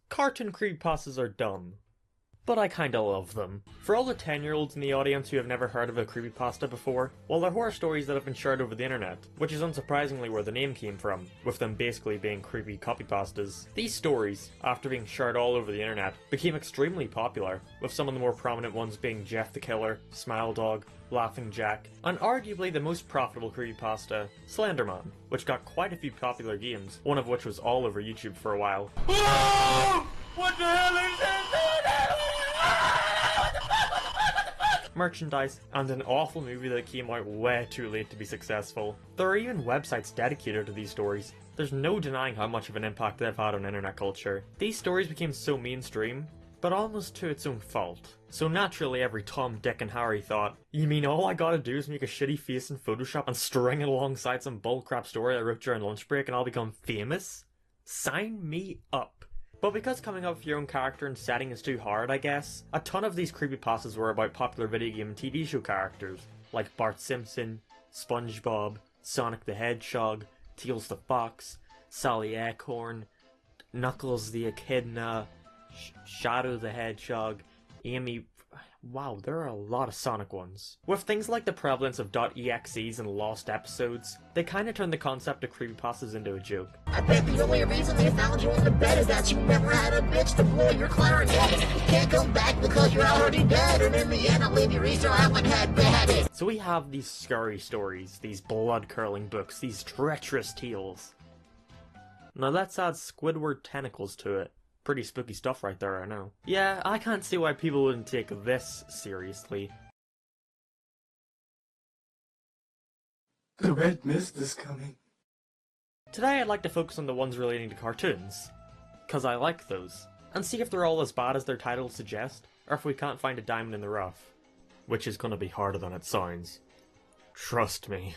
Cartoon creepypastas are dumb, but I kinda love them. For all the 10-year-olds in the audience who have never heard of a creepypasta before, well, they're horror stories that have been shared over the internet, which is unsurprisingly where the name came from, with them basically being creepy copypastas. These stories, after being shared all over the internet, became extremely popular, with some of the more prominent ones being Jeff the Killer, Smile Dog, Laughing Jack, and arguably the most profitable creepypasta, Slenderman, which got quite a few popular games, one of which was all over YouTube for a while. What the hell is this? Merchandise, and an awful movie that came out way too late to be successful. There are even websites dedicated to these stories. There's no denying how much of an impact they've had on internet culture. These stories became so mainstream, but almost to its own fault. So naturally every Tom, Dick and Harry thought, you mean all I gotta do is make a shitty face in Photoshop and string it alongside some bullcrap story I wrote during lunch break and I'll become famous? Sign me up. But because coming up with your own character and setting is too hard, I guess, a ton of these creepypastas were about popular video game and TV show characters, like Bart Simpson, SpongeBob, Sonic the Hedgehog, Tails the Fox, Sally Acorn, Knuckles the Echidna, Shadow the Hedgehog, Amy... Wow, there are a lot of Sonic ones. With things like the prevalence of .exes and lost episodes, they kinda turned the concept of creepypastas into a joke. I bet the only reason they found you in the bed is that you never had a bitch to blow your clarinet. You can't come back because you're already dead, and in the end I'll leave your Easter Island head beheaded. So we have these scary stories, these blood-curdling books, these treacherous tales. Now let's add Squidward tentacles to it. Pretty spooky stuff right there, I know. Yeah, I can't see why people wouldn't take this seriously. The red mist is coming. Today I'd like to focus on the ones relating to cartoons, cause I like those, and see if they're all as bad as their titles suggest, or if we can't find a diamond in the rough. Which is gonna be harder than it sounds. Trust me.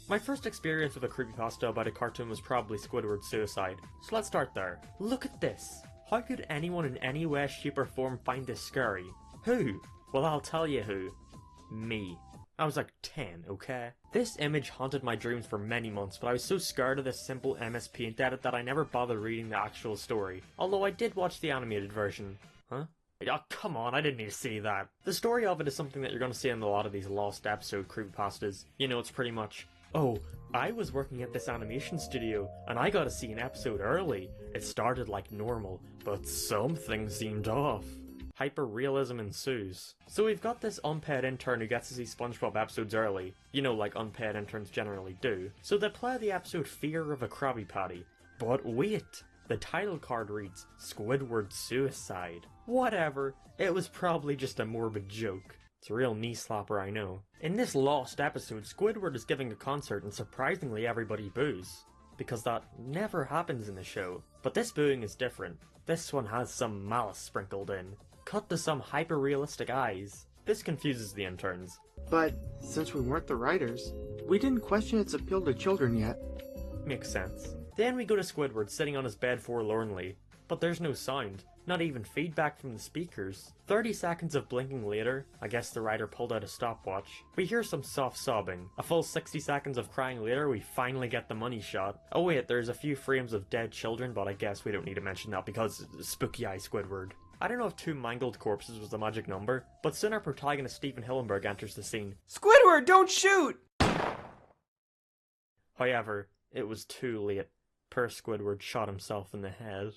My first experience with a creepypasta about a cartoon was probably Squidward's suicide, so let's start there. Look at this! How could anyone in any way, shape or form find this scary? Who? Well, I'll tell you who. Me. I was like 10, okay? This image haunted my dreams for many months, but I was so scared of this simple MS Paint edit that I never bothered reading the actual story. Although I did watch the animated version. Huh? Oh, come on, I didn't need to see that. The story of it is something that you're gonna see in a lot of these lost episode creepypastas. You know, it's pretty much, oh, I was working at this animation studio, and I got to see an episode early. It started like normal, but something seemed off. Hyper-realism ensues. So we've got this unpaid intern who gets to see SpongeBob episodes early. You know, like unpaid interns generally do. So they play the episode Fear of a Krabby Patty. But wait! The title card reads, Squidward's Suicide. Whatever, it was probably just a morbid joke. It's a real knee slapper, I know. In this lost episode, Squidward is giving a concert and surprisingly everybody boos. Because that never happens in the show. But this booing is different. This one has some malice sprinkled in. Cut to some hyper-realistic eyes. This confuses the interns. But, since we weren't the writers, we didn't question its appeal to children yet. Makes sense. Then we go to Squidward sitting on his bed forlornly. But there's no sound. Not even feedback from the speakers. 30 seconds of blinking later, I guess the writer pulled out a stopwatch. We hear some soft sobbing. A full 60 seconds of crying later, we finally get the money shot. Oh wait, there's a few frames of dead children, but I guess we don't need to mention that because spooky eye Squidward. I don't know if 2 mangled corpses was the magic number, but soon our protagonist Stephen Hillenburg enters the scene. Squidward, don't shoot! However, it was too late. Poor Squidward shot himself in the head.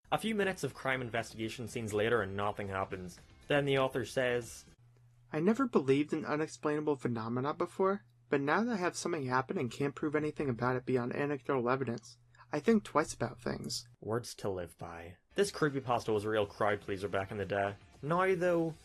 A few minutes of crime investigation scenes later and nothing happens. Then the author says, I never believed in unexplainable phenomena before, but now that I have something happen and can't prove anything about it beyond anecdotal evidence, I think twice about things. Words to live by. This creepypasta was a real crowd pleaser back in the day. Now though,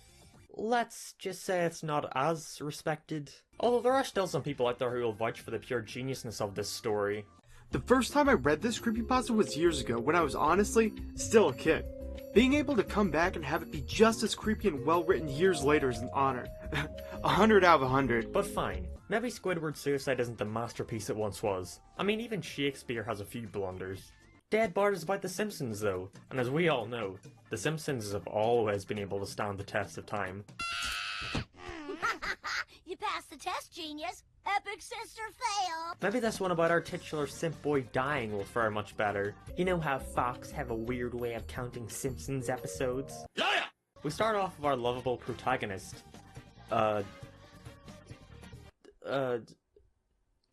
let's just say it's not as respected. Although there are still some people out there who will vouch for the pure geniusness of this story. The first time I read this creepypasta was years ago, when I was honestly still a kid. Being able to come back and have it be just as creepy and well written years later is an honor. 100 out of 100. But fine, maybe Squidward's suicide isn't the masterpiece it once was. I mean, even Shakespeare has a few blunders. Dead Bart is about The Simpsons though, and as we all know, The Simpsons have always been able to stand the test of time. You passed the test, genius. Epic sister fail! Maybe this one about our titular simp boy dying will fare much better. You know how Fox have a weird way of counting Simpsons episodes? Yeah! We start off with our lovable protagonist.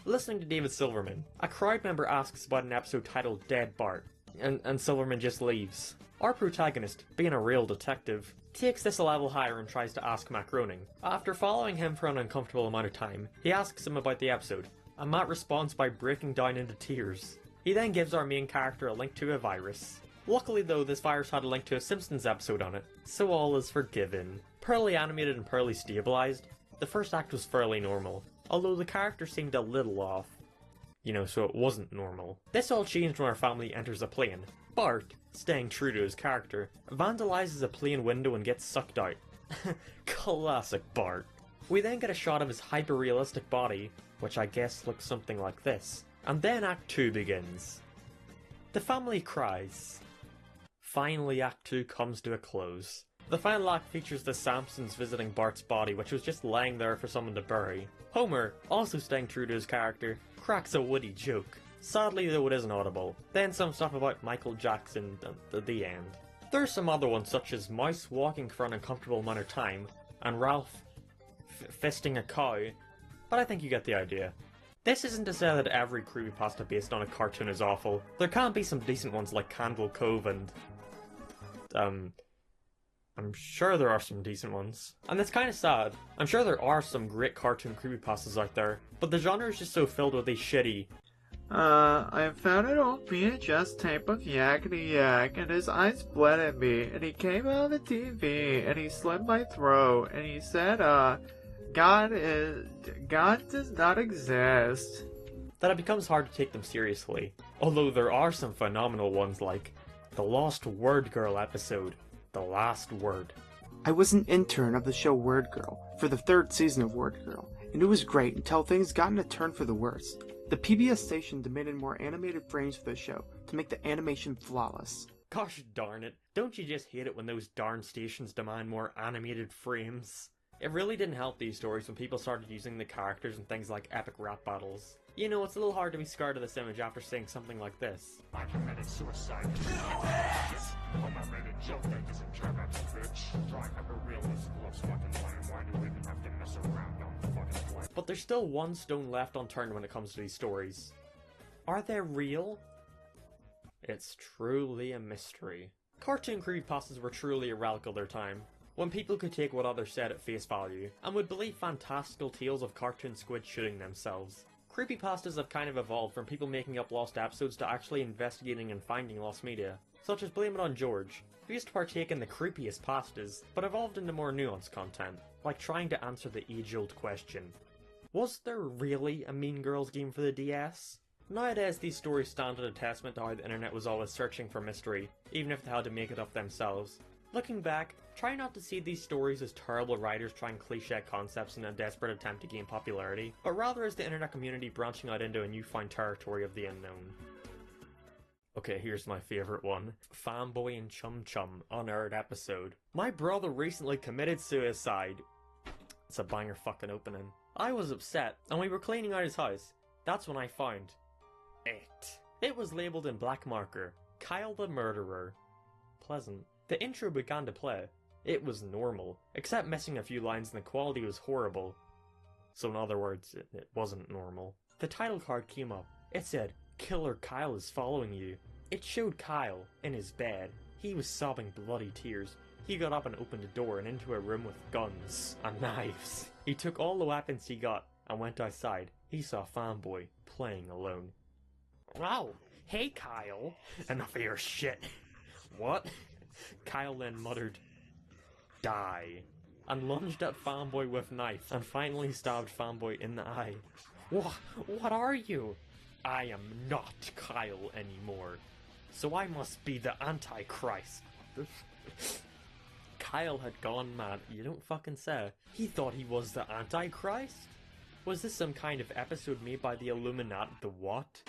Listening to David Silverman. A crowd member asks about an episode titled Dead Bart, and Silverman just leaves. Our protagonist, being a real detective, takes this a level higher and tries to ask Matt Groening. After following him for an uncomfortable amount of time, he asks him about the episode, and Matt responds by breaking down into tears. He then gives our main character a link to a virus. Luckily though, this virus had a link to a Simpsons episode on it, so all is forgiven. Poorly animated and poorly stabilized, the first act was fairly normal, although the character seemed a little off. You know, so it wasn't normal. This all changed when our family enters a plane. Bart, staying true to his character, vandalizes a plane window and gets sucked out. Classic Bart. We then get a shot of his hyper-realistic body, which I guess looks something like this. And then Act 2 begins. The family cries. Finally, Act 2 comes to a close. The final act features the Sampsons visiting Bart's body, which was just laying there for someone to bury. Homer, also staying true to his character, cracks a witty joke. Sadly though it isn't audible. Then some stuff about Michael Jackson at the end. There's some other ones such as Mouse walking for an uncomfortable amount of time, and Ralph fisting a cow, but I think you get the idea. This isn't to say that every creepypasta based on a cartoon is awful. There can be some decent ones like Candle Cove and... I'm sure there are some decent ones. And it's kind of sad. I'm sure there are some great cartoon creepypastas out there, but the genre is just so filled with these shitty... I found an old VHS tape of Yakety Yak, and his eyes bled at me, and he came out of the TV, and he slit my throat, and he said, God does not exist. that it becomes hard to take them seriously. Although there are some phenomenal ones like the Lost Word Girl episode, The Last Word. I was an intern of the show Word Girl for the 3rd season of Word Girl, and it was great until things got in a turn for the worse. The PBS station demanded more animated frames for the show to make the animation flawless. Gosh darn it, don't you just hate it when those darn stations demand more animated frames? It really didn't help these stories when people started using the characters in things like epic rap battles. You know, it's a little hard to be scarred of this image after saying something like this. I committed suicide. Oh, I made a joke that doesn't care about the bitch. Try hyper-realist looks fucking lame. Why do we even have to mess around on the fucking play? But there's still one stone left unturned when it comes to these stories. Are they real? It's truly a mystery. Cartoon creepypastas were truly a relic of their time, when people could take what others said at face value, and would believe fantastical tales of cartoon squids shooting themselves. Creepypastas have kind of evolved from people making up lost episodes to actually investigating and finding lost media, such as Blame It on George, who used to partake in the creepiest pastas, but evolved into more nuanced content, like trying to answer the age-old question. Was there really a Mean Girls game for the DS? Nowadays, these stories stand as a testament to how the internet was always searching for mystery, even if they had to make it up themselves. Looking back, try not to see these stories as terrible writers trying cliché concepts in a desperate attempt to gain popularity, but rather as the internet community branching out into a newfound territory of the unknown. Okay, here's my favourite one. Fanboy and Chum Chum, unearned episode. My brother recently committed suicide. It's a banger fucking opening. I was upset, and we were cleaning out his house. That's when I found it. It was labelled in black marker, Kyle the Murderer. Pleasant. The intro began to play. It was normal, except missing a few lines and the quality was horrible. So in other words, it wasn't normal. The title card came up. It said, Killer Kyle is following you. It showed Kyle, in his bed. He was sobbing bloody tears. He got up and opened a door and into a room with guns and knives. He took all the weapons he got and went outside. He saw Fanboy playing alone. Wow, hey Kyle. Enough of your shit. What? Kyle then muttered, die, and lunged at Fanboy with knife, and finally stabbed Fanboy in the eye. What are you? I am not Kyle anymore, so I must be the Antichrist. Kyle had gone mad, you don't fucking say. He thought he was the Antichrist? Was this some kind of episode made by the Illuminati? The what?